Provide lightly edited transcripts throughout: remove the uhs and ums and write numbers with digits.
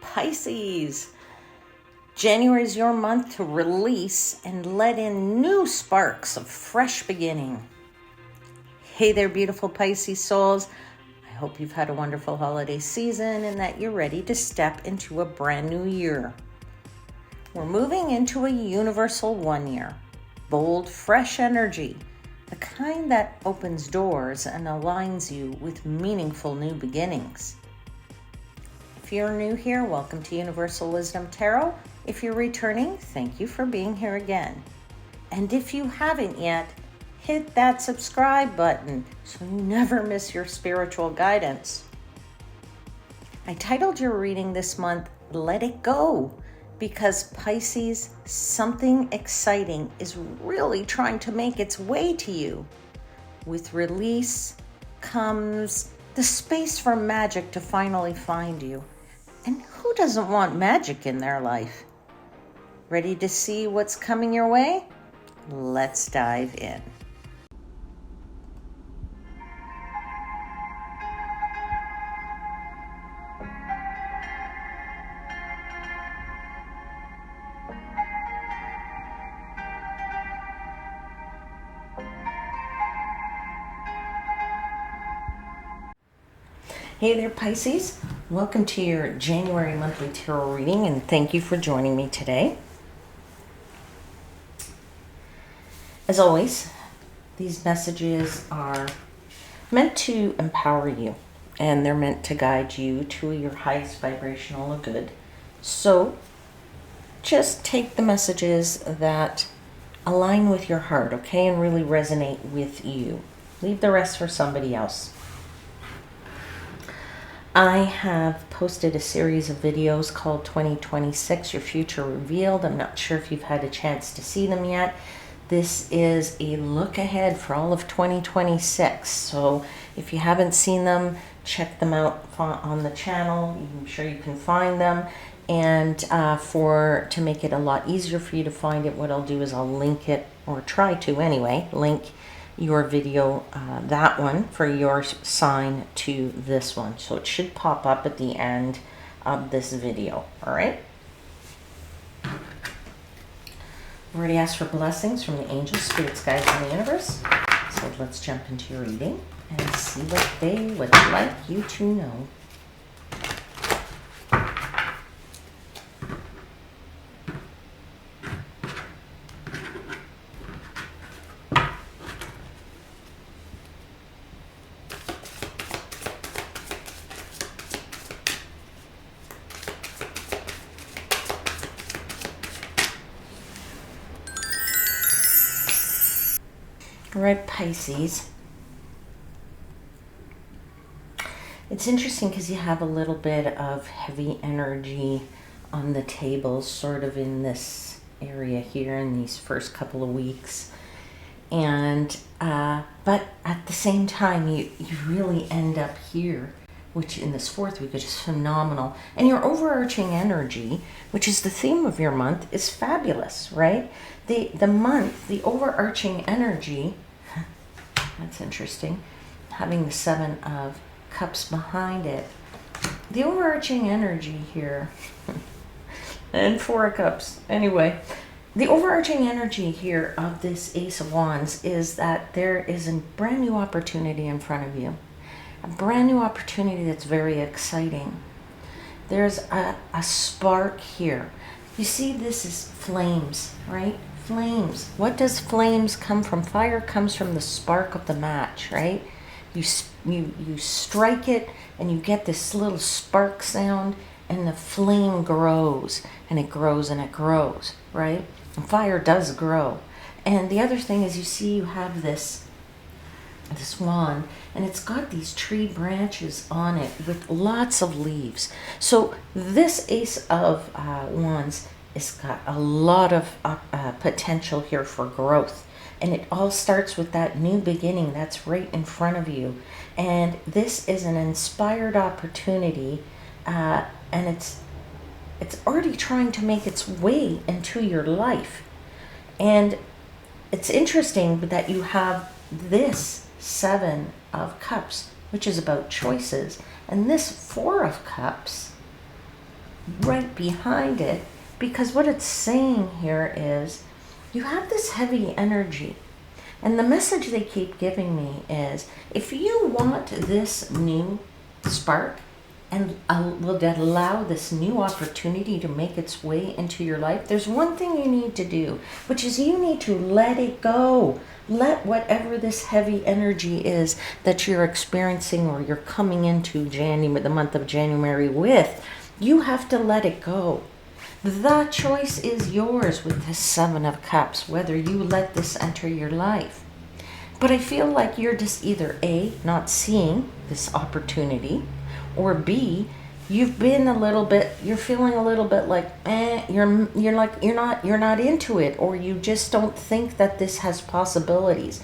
Pisces. January is your month to release and let in new sparks of fresh beginning. Hey there, beautiful Pisces souls. I hope you've had a wonderful holiday season and that you're ready to step into a brand new year. We're moving into a universal 1 year. Bold, fresh energy. The kind that opens doors and aligns you with meaningful new beginnings. If you're new here, welcome to Universal Wisdom Tarot. If you're returning, thank you for being here again. And if you haven't yet, hit that subscribe button so you never miss your spiritual guidance. I titled your reading this month, Let It Go, because Pisces, something exciting is really trying to make its way to you. With release comes the space for magic to finally find you. And who doesn't want magic in their life? Ready to see what's coming your way? Let's dive in. Hey there, Pisces. Welcome to your January monthly tarot reading, and thank you for joining me today. As always, these messages are meant to empower you, and they're meant to guide you to your highest vibrational good. So just take the messages that align with your heart, okay, and really resonate with you. Leave the rest for somebody else. I have posted a series of videos called 2026, Your Future Revealed. I'm not sure if you've had a chance to see them yet. This is a look ahead for all of 2026. So if you haven't seen them, check them out on the channel. I'm sure you can find them. And to make it a lot easier for you to find it, what I'll do is I'll link it, or try to anyway, link your video, that one, for your sign to this one. So it should pop up at the end of this video, all right? I've already asked for blessings from the angels, spirits, guides, and the universe. So let's jump into your reading and see what they would like you to know. All right, Pisces. It's interesting because you have a little bit of heavy energy on the table, sort of in this area here in these first couple of weeks. And, but at the same time, you really end up here, which in this fourth week is just phenomenal. And your overarching energy, which is the theme of your month, is fabulous, right? The overarching energy, that's interesting, having the 7 of Cups behind it. The overarching energy here, and 4 of Cups, anyway. The overarching energy here of this Ace of Wands is that there is a brand new opportunity in front of you. A brand new opportunity that's very exciting. There's a spark here. You see, this is flames, right? Flames. What does flames come from? Fire comes from the spark of the match, right? You strike it and you get this little spark sound, and the flame grows and it grows and it grows, right? And fire does grow. And the other thing is, you see, you have this wand, and it's got these tree branches on it with lots of leaves. So this Ace of Wands has got a lot of potential here for growth. And it all starts with that new beginning that's right in front of you. And this is an inspired opportunity, and it's already trying to make its way into your life. And it's interesting that you have this 7 of Cups, which is about choices, and this 4 of Cups right behind it, because what it's saying here is you have this heavy energy. And the message they keep giving me is, if you want this new spark and will allow this new opportunity to make its way into your life, there's one thing you need to do, which is you need to let it go. Let whatever this heavy energy is that you're experiencing or you're coming into January, the month of January with, you have to let it go. The choice is yours with this Seven of Cups, whether you let this enter your life. But I feel like you're just either A, not seeing this opportunity, or B, you've been a little bit, you're feeling a little bit like, you're not into it, or you just don't think that this has possibilities.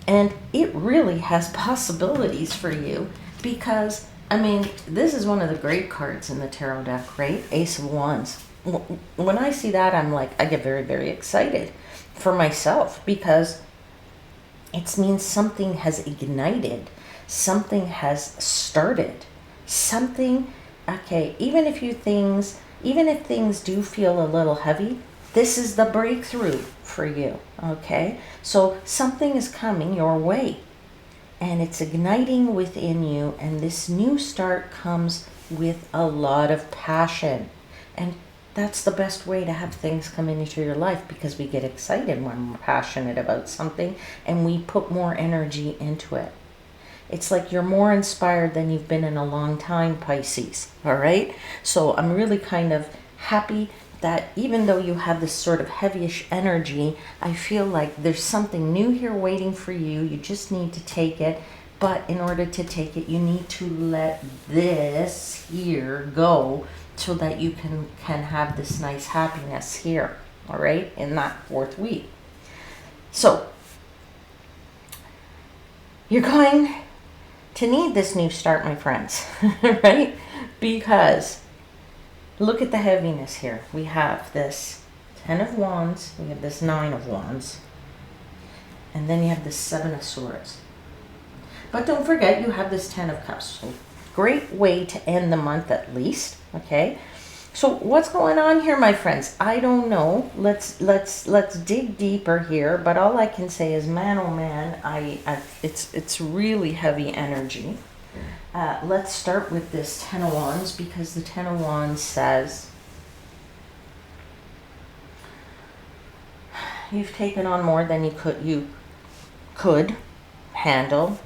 And it really has possibilities for you, because, I mean, this is one of the great cards in the tarot deck, right? Ace of Wands. When I see that, I'm like, I get very, very excited for myself, because it means something has ignited, something has started, something, okay, even if things do feel a little heavy, this is the breakthrough for you, okay? So something is coming your way, and it's igniting within you, and this new start comes with a lot of passion. And that's the best way to have things come into your life, because we get excited when we're passionate about something and we put more energy into it. It's like you're more inspired than you've been in a long time, Pisces, all right? So I'm really kind of happy that even though you have this sort of heavyish energy, I feel like there's something new here waiting for you. You just need to take it. But in order to take it, you need to let this here go, so that you can have this nice happiness here, all right, in that fourth week. So you're going to need this new start, my friends, right? Because look at the heaviness here. We have this Ten of Wands, we have this Nine of Wands, and then you have this Seven of Swords. But don't forget, you have this Ten of Cups. So great way to end the month, at least, okay? So what's going on here, my friends? I don't know. Let's dig deeper here. But all I can say is, man, oh man, it's really heavy energy. Let's start with this Ten of Wands, because the Ten of Wands says you've taken on more than you could handle.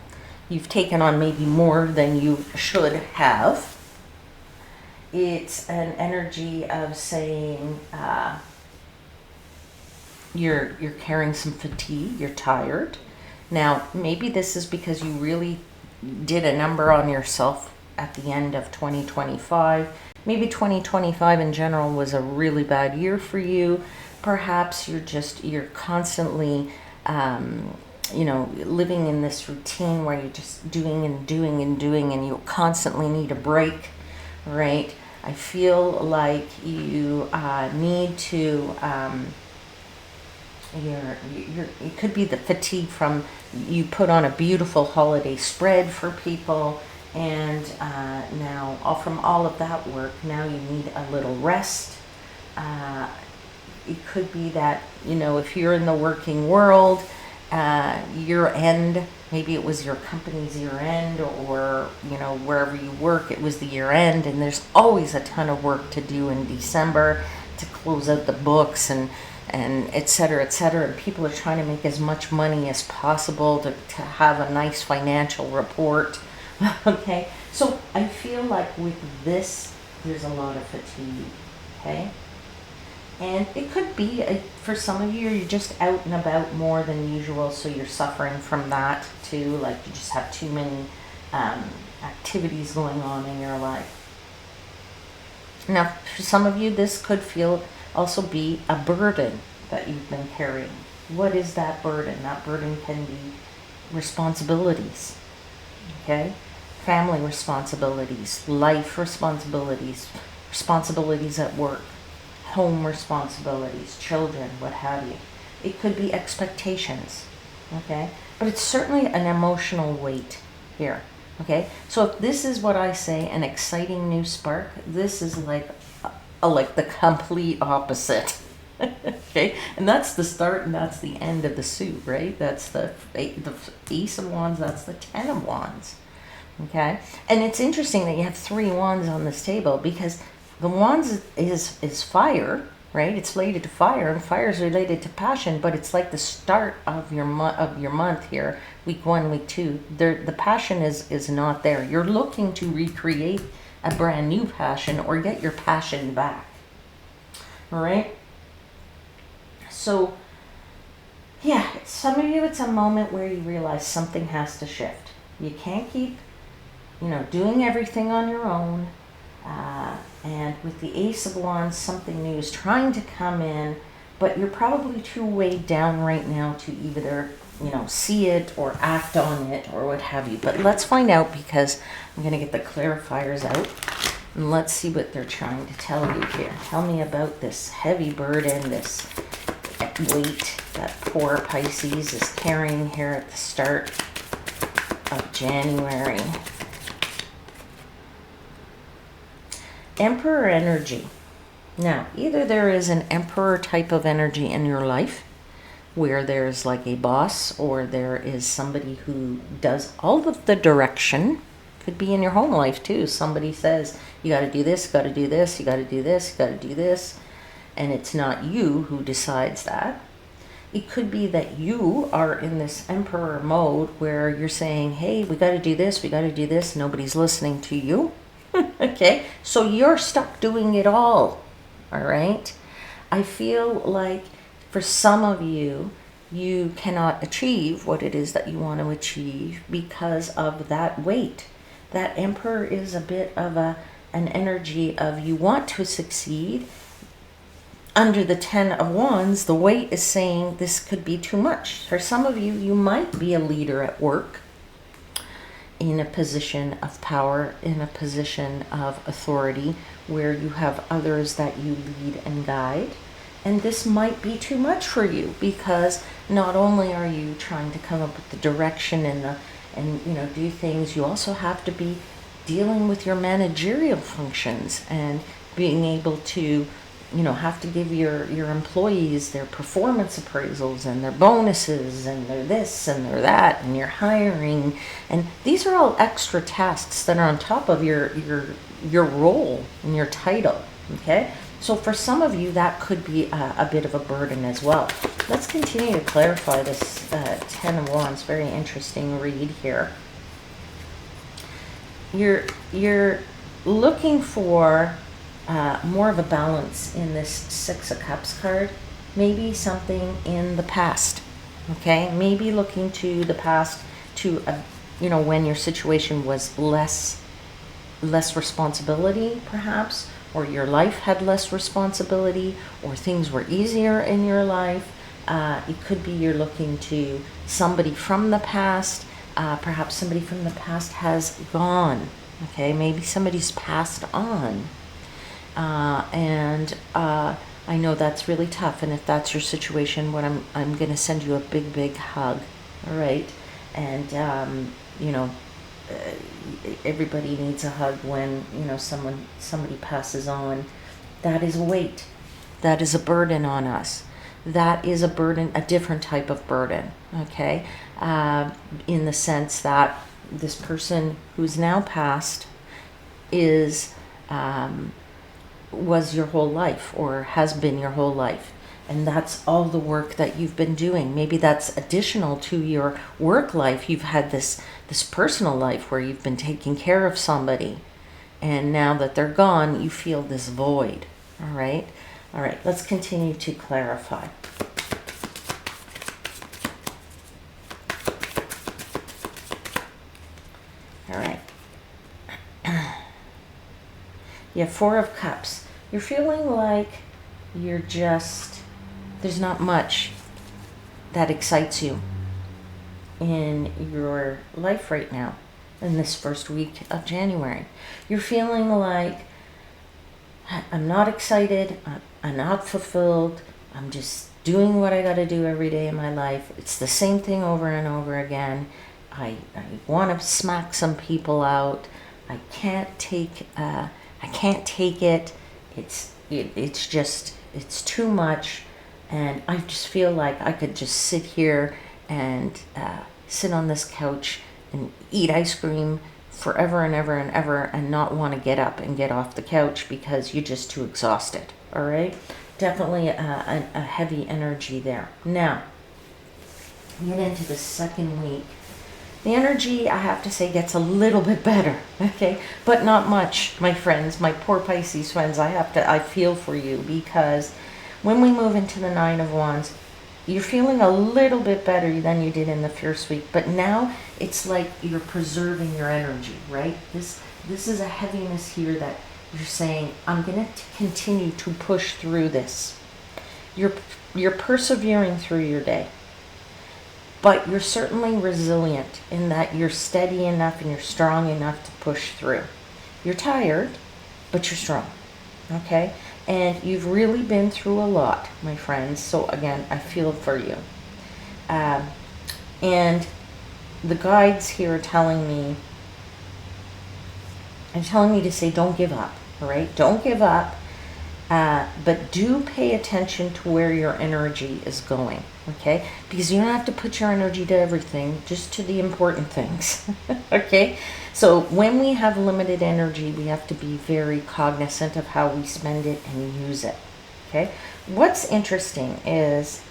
You've taken on maybe more than you should have. It's an energy of saying you're carrying some fatigue, you're tired. Now, maybe this is because you really did a number on yourself at the end of 2025. Maybe 2025 in general was a really bad year for you. Perhaps you're constantly living in this routine where you're just doing and doing and doing, and you constantly need a break, right? I feel like you need to, it could be the fatigue from you put on a beautiful holiday spread for people, and now from all of that work, now you need a little rest. It could be that, if you're in the working world, year end, maybe it was your company's year end, or wherever you work, it was the year end, and there's always a ton of work to do in December to close out the books and et cetera, and people are trying to make as much money as possible to have a nice financial report. Okay, so I feel like with this, there's a lot of fatigue. Okay. And it could be, for some of you, you're just out and about more than usual, so you're suffering from that too, like you just have too many activities going on in your life. Now, for some of you, this could also be a burden that you've been carrying. What is that burden? That burden can be responsibilities, okay? Family responsibilities, life responsibilities, responsibilities at work, home responsibilities, children, what have you. It could be expectations, okay? But it's certainly an emotional weight here, okay? So if this is what I say, an exciting new spark, this is like like the complete opposite. Okay, and that's the start and that's the end of the suit, right? That's the Ace of Wands, that's the Ten of Wands. Okay, and it's interesting that you have 3 wands on this table, because the wands is fire, right? It's related to fire, and fire is related to passion, but it's like the start of your month here, week 1, week 2. The passion is not there. You're looking to recreate a brand new passion or get your passion back. All right. So, yeah, some of you, it's a moment where you realize something has to shift. You can't keep, doing everything on your own. And with the Ace of Wands, something new is trying to come in, but you're probably too weighed down right now to either, see it or act on it or what have you. But let's find out, because I'm going to get the clarifiers out. And let's see what they're trying to tell you here. Tell me about this heavy burden, this weight that poor Pisces is carrying here at the start of January. Emperor energy. Now, either there is an emperor type of energy in your life where there's like a boss, or there is somebody who does all of the direction. Could be in your home life too. Somebody says, you got to do this, got to do this, you got to do this, you got to do this. And it's not you who decides that. It could be that you are in this emperor mode where you're saying, hey, we got to do this, we got to do this. Nobody's listening to you. Okay, so you're stuck doing it all right? I feel like for some of you, you cannot achieve what it is that you want to achieve because of that weight. That emperor is a bit of an energy of you want to succeed. Under the Ten of Wands, the weight is saying this could be too much. For some of you, you might be a leader at work, in a position of power, in a position of authority, where you have others that you lead and guide. And this might be too much for you, because not only are you trying to come up with the direction and do things, you also have to be dealing with your managerial functions and being able to have to give your employees their performance appraisals and their bonuses and their this and their that, and your hiring. And these are all extra tasks that are on top of your role and your title, okay? So for some of you, that could be a bit of a burden as well. Let's continue to clarify this Ten of Wands. Very interesting read here. You're looking for more of a balance in this Six of Cups card. Maybe something in the past, okay? Maybe looking to the past, to when your situation was less responsibility, perhaps, or your life had less responsibility, or things were easier in your life. It could be you're looking to somebody from the past. Perhaps somebody from the past has gone, okay? Maybe somebody's passed on. I know that's really tough, and if that's your situation, I'm going to send you a big hug, all right? And everybody needs a hug when somebody passes on. That is a weight. That is a burden on us. That is a burden, a different type of burden, okay? In the sense that this person who's now passed was your whole life, or has been your whole life, and that's all the work that you've been doing. Maybe that's additional to your work life. You've had this personal life where you've been taking care of somebody, and now that they're gone, you feel this void. All right, let's continue to clarify. All right. Yeah, Four of Cups. You're feeling like there's not much that excites you in your life right now, in this first week of January. You're feeling like, I'm not excited, I'm not fulfilled, I'm just doing what I got to do every day in my life. It's the same thing over and over again. I want to smack some people out. I can't take it. it's too much, and I just feel like I could just sit here and sit on this couch and eat ice cream forever and ever and ever and not want to get up and get off the couch because you're just too exhausted. All right, definitely a heavy energy there. Now, get into the second week. The energy, I have to say, gets a little bit better, okay? But not much, my friends, my poor Pisces friends. I feel for you, because when we move into the Nine of Wands, you're feeling a little bit better than you did in the first week. But now it's like you're preserving your energy, right? This is a heaviness here that you're saying, I'm going to continue to push through this. You're persevering through your day. But you're certainly resilient in that you're steady enough and you're strong enough to push through. You're tired, but you're strong, okay? And you've really been through a lot, my friends. So again, I feel for you. And the guides here are telling me to say, don't give up, all right? Don't give up, but do pay attention to where your energy is going. Okay, because you don't have to put your energy to everything, just to the important things. Okay, so when we have limited energy, we have to be very cognizant of how we spend it and use it. Okay, what's interesting is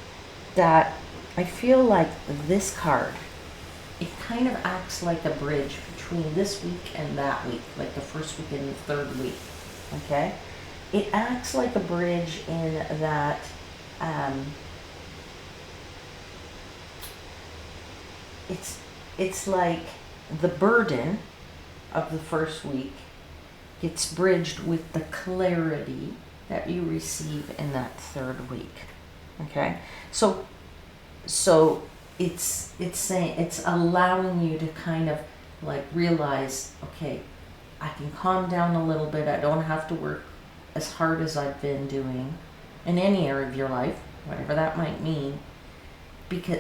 that I feel like this card, it kind of acts like a bridge between this week and that week, like the first week and the third week. Okay, it acts like a bridge in that it's like the burden of the first week gets bridged with the clarity that you receive in that third week. Okay, so it's saying, it's allowing you to kind of like realize, okay, I can calm down a little bit. I don't have to work as hard as I've been doing in any area of your life, whatever that might mean.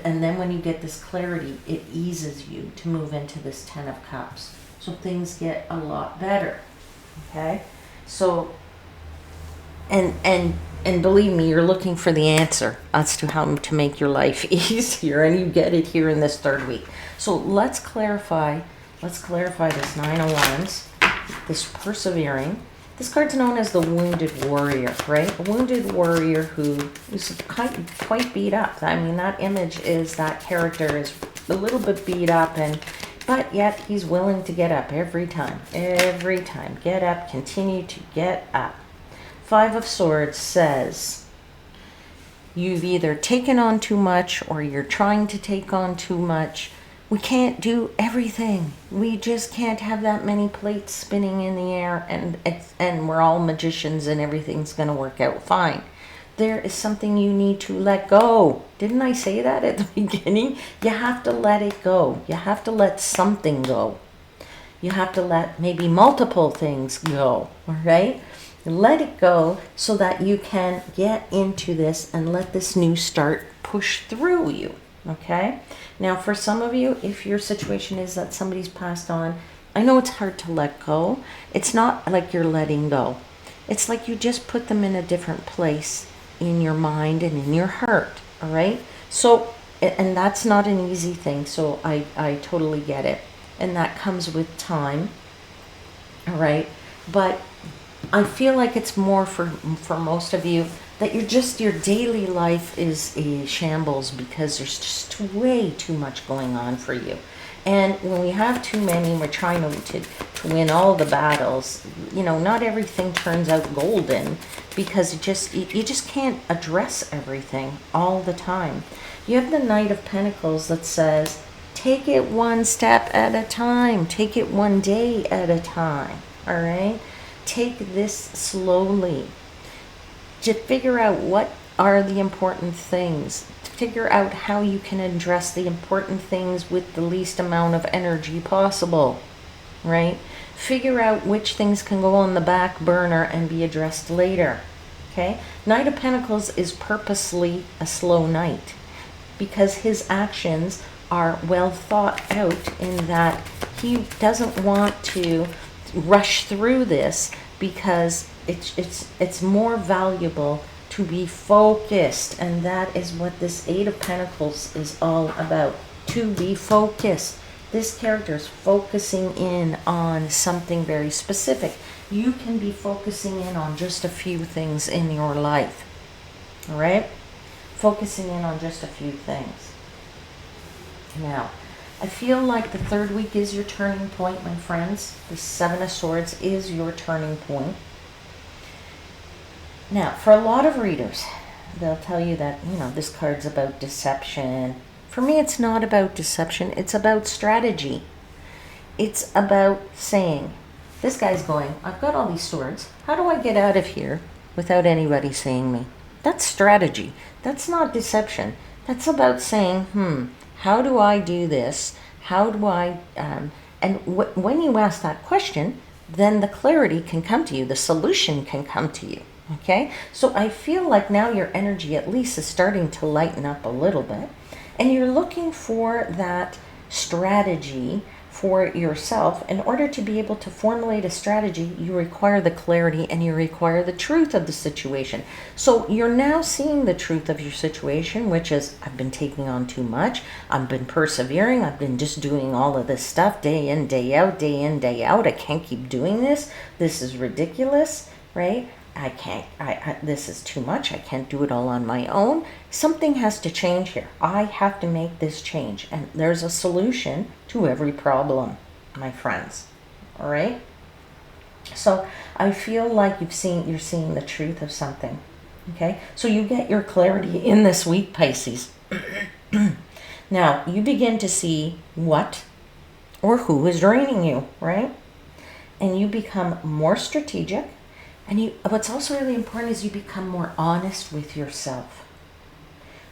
And then when you get this clarity, it eases you to move into this Ten of Cups. So things get a lot better. Okay? So, and believe me, you're looking for the answer as to how to make your life easier, and you get it here in this third week. So let's clarify this Nine of Wands, this persevering. This card's known as the Wounded Warrior, right? A wounded warrior who is quite beat up. I mean, that image is that character is a little bit beat up, but yet he's willing to get up every time. Every time. Get up, continue to get up. Five of Swords says you've either taken on too much or you're trying to take on too much. We can't do everything. We just can't have that many plates spinning in the air, and we're all magicians and everything's going to work out fine. There is something you need to let go. Didn't I say that at the beginning? You have to let it go. You have to let something go. You have to let maybe multiple things go, all right? Let it go so that you can get into this and let this new start push through you. Okay, now for some of you, if your situation is that somebody's passed on, I know it's hard to let go. It's not like you're letting go. It's like you just put them in a different place in your mind and in your heart. All right, so, and that's not an easy thing, so I totally get it, and that comes with time. All right, but I feel like it's more for most of you that your daily life is a shambles because there's just way too much going on for you. And when we have too many, we're trying to win all the battles. You know, not everything turns out golden because you just can't address everything all the time. You have the Knight of Pentacles that says, take it one step at a time. Take it one day at a time. All right? Take this slowly. To figure out what are the important things. To figure out how you can address the important things with the least amount of energy possible. Right? Figure out which things can go on the back burner and be addressed later. Okay? Knight of Pentacles is purposely a slow knight because his actions are well thought out in that he doesn't want to rush through this because it's more valuable to be focused, and that is what this Eight of Pentacles is all about. To be focused. This character is focusing in on something very specific. You can be focusing in on just a few things in your life. All right? Focusing in on just a few things. Now, I feel like the third week is your turning point, my friends. The Seven of Swords is your turning point. Now, for a lot of readers, they'll tell you that, you know, this card's about deception. For me, it's not about deception. It's about strategy. It's about saying, this guy's going, I've got all these swords. How do I get out of here without anybody seeing me? That's strategy. That's not deception. That's about saying, how do I do this? How do I... when you ask that question, then the clarity can come to you. The solution can come to you. Okay? So I feel like now your energy at least is starting to lighten up a little bit. And you're looking for that strategy for yourself. In order to be able to formulate a strategy, you require the clarity and you require the truth of the situation. So you're now seeing the truth of your situation, which is, I've been taking on too much. I've been persevering. I've been just doing all of this stuff day in, day out, day in, day out. I can't keep doing this. This is ridiculous, right? I can't, this is too much. I can't do it all on my own. Something has to change here. I have to make this change. And there's a solution to every problem, my friends. All right? So I feel like you're seeing the truth of something. Okay? So you get your clarity in this week, Pisces. Now, you begin to see what or who is draining you, right? And you become more strategic. And what's also really important is you become more honest with yourself.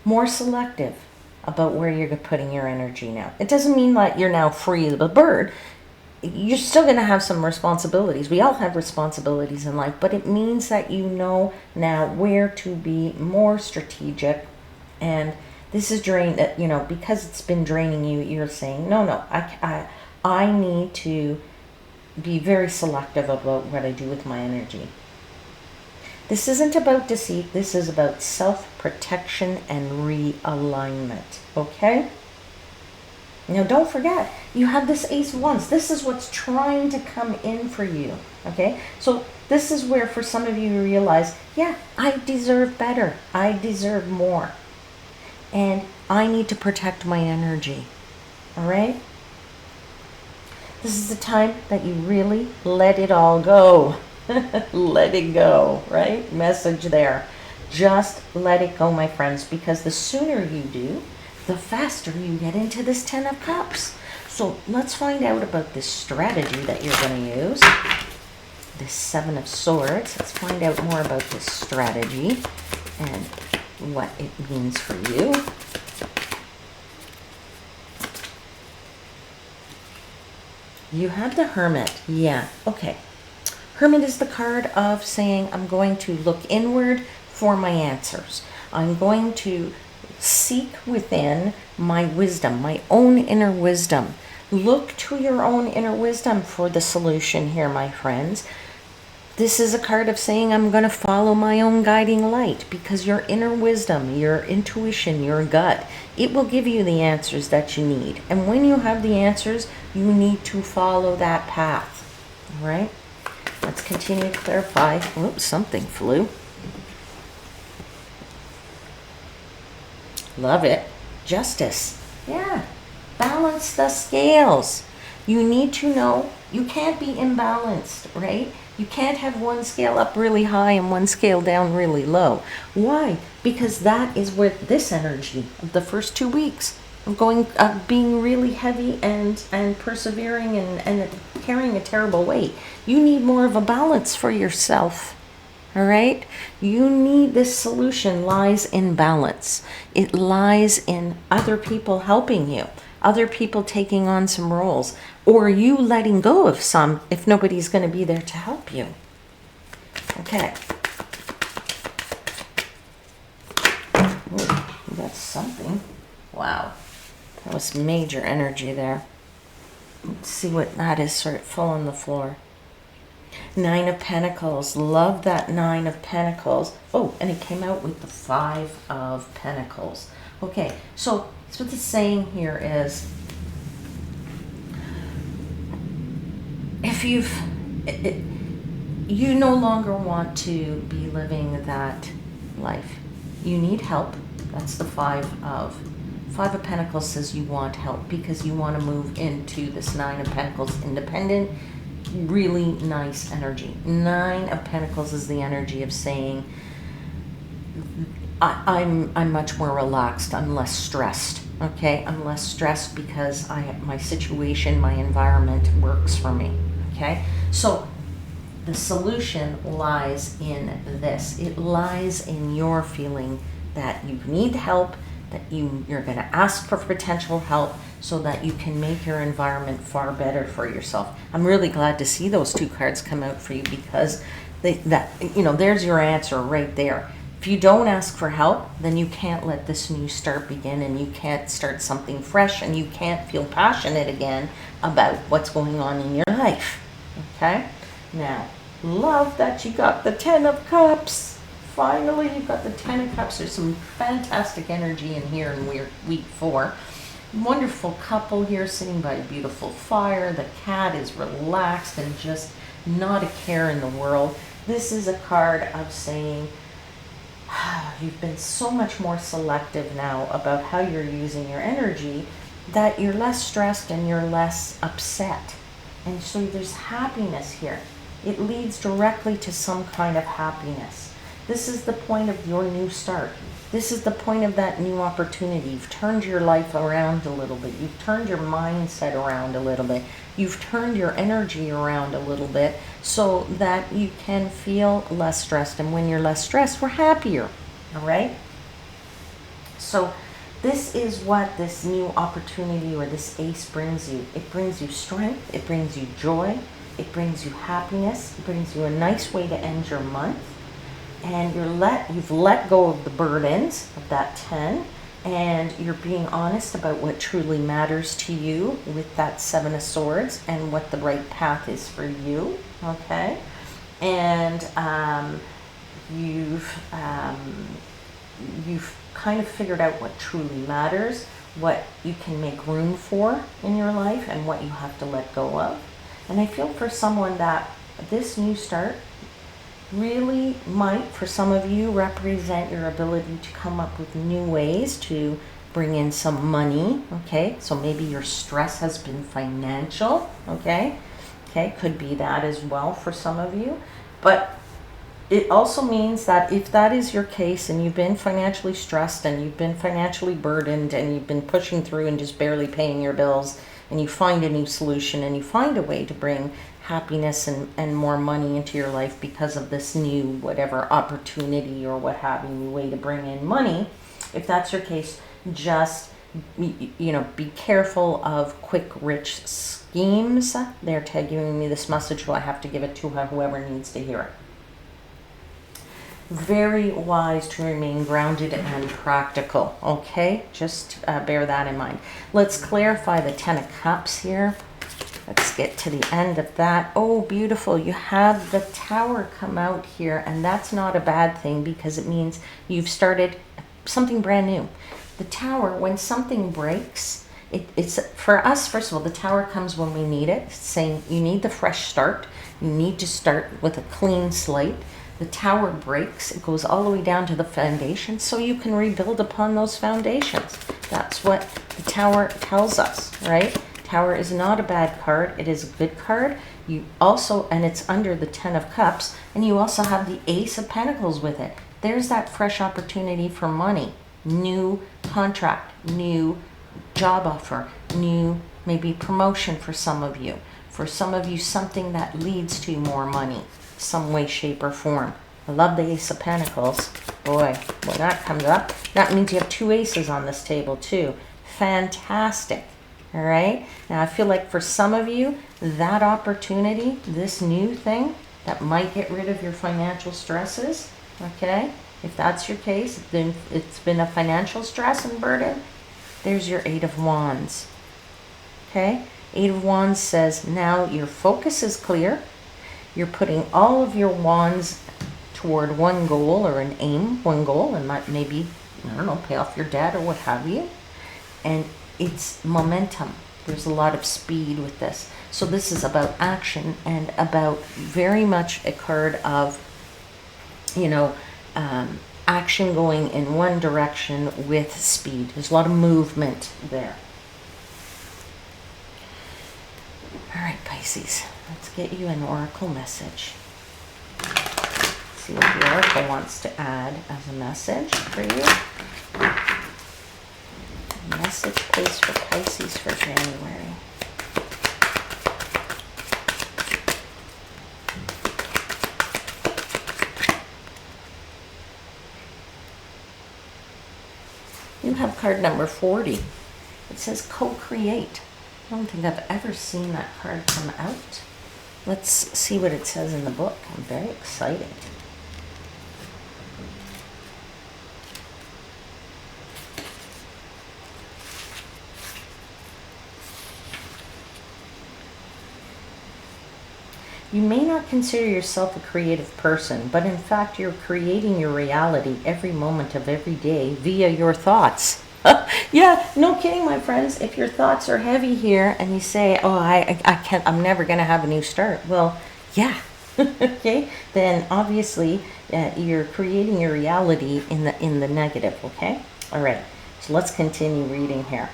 More selective about where you're putting your energy now. It doesn't mean that you're now free as a bird. You're still going to have some responsibilities. We all have responsibilities in life, but it means that you know now where to be more strategic. And this is because it's been draining you, you're saying, no, I need to be very selective about what I do with my energy. This isn't about deceit. This is about self-protection and realignment. Okay? Now, don't forget, you have this Ace of Wands. This is what's trying to come in for you. Okay? So this is where, for some of you, realize, yeah, I deserve better. I deserve more. And I need to protect my energy. All right? This is the time that you really let it all go. Let it go, right? Message there. Just let it go, my friends, because the sooner you do, the faster you get into this Ten of Cups. So let's find out about this strategy that you're going to use. This Seven of Swords. Let's find out more about this strategy and what it means for you. You have the Hermit. Yeah, okay. Hermit is the card of saying, I'm going to look inward for my answers. I'm going to seek within my wisdom, my own inner wisdom. Look to your own inner wisdom for the solution here, my friends. This is a card of saying, I'm going to follow my own guiding light, because your inner wisdom, your intuition, your gut, it will give you the answers that you need. And when you have the answers, you need to follow that path. All right? Let's continue to clarify. Oops, something flew. Love it. Justice. Yeah. Balance the scales. You need to know you can't be imbalanced, right? You can't have one scale up really high and one scale down really low. Why? Because that is where this energy of the first 2 weeks of being really heavy and persevering and carrying a terrible weight. You need more of a balance for yourself. All right? You need, this solution lies in balance. It lies in other people helping you, other people taking on some roles, or you letting go of some if nobody's going to be there to help you. Okay. Ooh, that's something. Wow. That was major energy there. Let's see what that is. Sort of fell on the floor. Nine of Pentacles. Love that Nine of Pentacles. Oh, and it came out with the Five of Pentacles. Okay, so what the saying here is, if you no longer want to be living that life, you need help. That's the Five of Pentacles says you want help because you want to move into this Nine of Pentacles independent. Really nice energy. Nine of Pentacles is the energy of saying, I'm much more relaxed. I'm less stressed. Okay, I'm less stressed because my situation, my environment works for me. Okay, so the solution lies in this. It lies in your feeling that you need help, that you're going to ask for potential help so that you can make your environment far better for yourself. I'm really glad to see those two cards come out for you because there's your answer right there. If you don't ask for help, then you can't let this new start begin, and you can't start something fresh, and you can't feel passionate again about what's going on in your life. Okay? Now, love that you got the Ten of Cups. Finally, you got the Ten of Cups. There's some fantastic energy in here in week 4. Wonderful couple here sitting by a beautiful fire. The cat is relaxed and just not a care in the world. This is a card of saying, you've been so much more selective now about how you're using your energy that you're less stressed and you're less upset. And so there's happiness here. It leads directly to some kind of happiness. This is the point of your new start. This is the point of that new opportunity. You've turned your life around a little bit. You've turned your mindset around a little bit. You've turned your energy around a little bit so that you can feel less stressed. And when you're less stressed, we're happier. All right? So this is what this new opportunity or this ace brings you. It brings you strength. It brings you joy. It brings you happiness. It brings you a nice way to end your month. And you've let go of the burdens of that 10, and you're being honest about what truly matters to you with that 7 of Swords and what the right path is for you. Okay, and you've kind of figured out what truly matters, what you can make room for in your life, and what you have to let go of. And I feel for someone that this new start really might, for some of you, represent your ability to come up with new ways to bring in some money. Okay, so maybe your stress has been financial. Okay, could be that as well for some of you. But it also means that if that is your case and you've been financially stressed and you've been financially burdened and you've been pushing through and just barely paying your bills, and you find a new solution and you find a way to bring happiness and more money into your life because of this new whatever opportunity or what have you, way to bring in money, if that's your case, just be careful of quick rich schemes. They're giving me this message, so I have to give it to whoever needs to hear it. Very wise to remain grounded and practical. Okay, just bear that in mind. Let's clarify the 10 of Cups here. Let's get to the end of that. Oh, beautiful. You have the Tower come out here, and that's not a bad thing because it means you've started something brand new. The Tower, when something breaks, it's for us, first of all, the Tower comes when we need it. It's saying you need the fresh start. You need to start with a clean slate. The Tower breaks. It goes all the way down to the foundation so you can rebuild upon those foundations. That's what the Tower tells us, right? Tower is not a bad card. It is a good card. You also, and it's under the 10 of Cups, and you also have the Ace of Pentacles with it. There's that fresh opportunity for money, new contract, new job offer, new maybe promotion for some of you. For some of you, something that leads to more money, some way, shape, or form. I love the Ace of Pentacles. Boy, when that comes up, that means you have 2 aces on this table too. Fantastic. All right. Now I feel like for some of you, that opportunity, this new thing that might get rid of your financial stresses. Okay. If that's your case, then it's been a financial stress and burden. There's your 8 of Wands. Okay. 8 of Wands says now your focus is clear. You're putting all of your wands toward one goal or an aim, one goal, and maybe, I don't know, pay off your debt or what have you. And it's momentum. There's a lot of speed with this. So this is about action and about very much a card of, action going in one direction with speed. There's a lot of movement there. All right, Pisces, let's get you an oracle message. See what the oracle wants to add as a message for you. Message, please, for Pisces for January. You have card number 40. It says co-create. I don't think I've ever seen that card come out. Let's see what it says in the book. I'm very excited. You may not consider yourself a creative person, but in fact you're creating your reality every moment of every day via your thoughts. Yeah, no kidding, my friends. If your thoughts are heavy here and you say, oh, I can't, I'm never going to have a new start. Well, yeah. Okay, then obviously you're creating your reality in the negative, okay? All right, so let's continue reading here.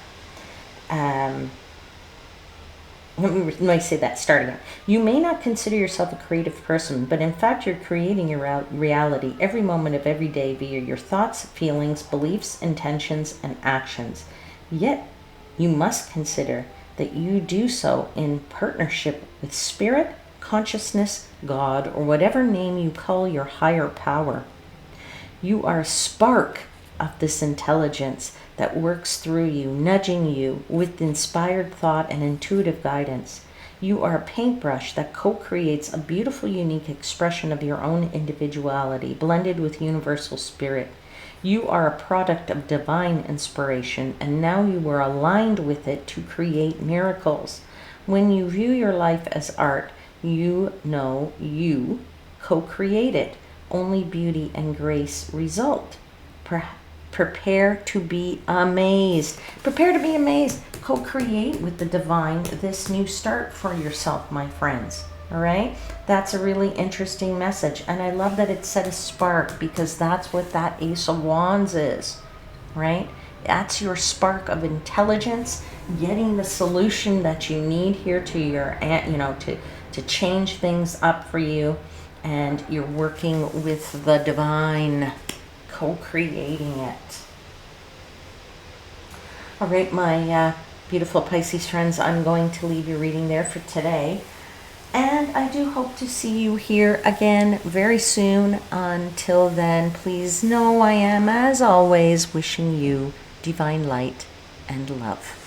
Let me say that, starting out. You may not consider yourself a creative person, but in fact you're creating your reality every moment of every day via your thoughts, feelings, beliefs, intentions, and actions. Yet, you must consider that you do so in partnership with spirit, consciousness, God, or whatever name you call your higher power. You are a spark of this intelligence that works through you, nudging you with inspired thought and intuitive guidance. You are a paintbrush that co-creates a beautiful, unique expression of your own individuality, blended with universal spirit. You are a product of divine inspiration, and now you are aligned with it to create miracles. When you view your life as art, you know you co-create it. Only beauty and grace result. Prepare to be amazed. Prepare to be amazed. Co-create with the divine this new start for yourself, my friends. All right? That's a really interesting message. And I love that it said a spark, because that's what that Ace of Wands is. Right? That's your spark of intelligence, getting the solution that you need here to your, to change things up for you. And you're working with the divine, co-creating it. All right, my beautiful Pisces friends, I'm going to leave your reading there for today. And I do hope to see you here again very soon. Until then, please know I am, as always, wishing you divine light and love.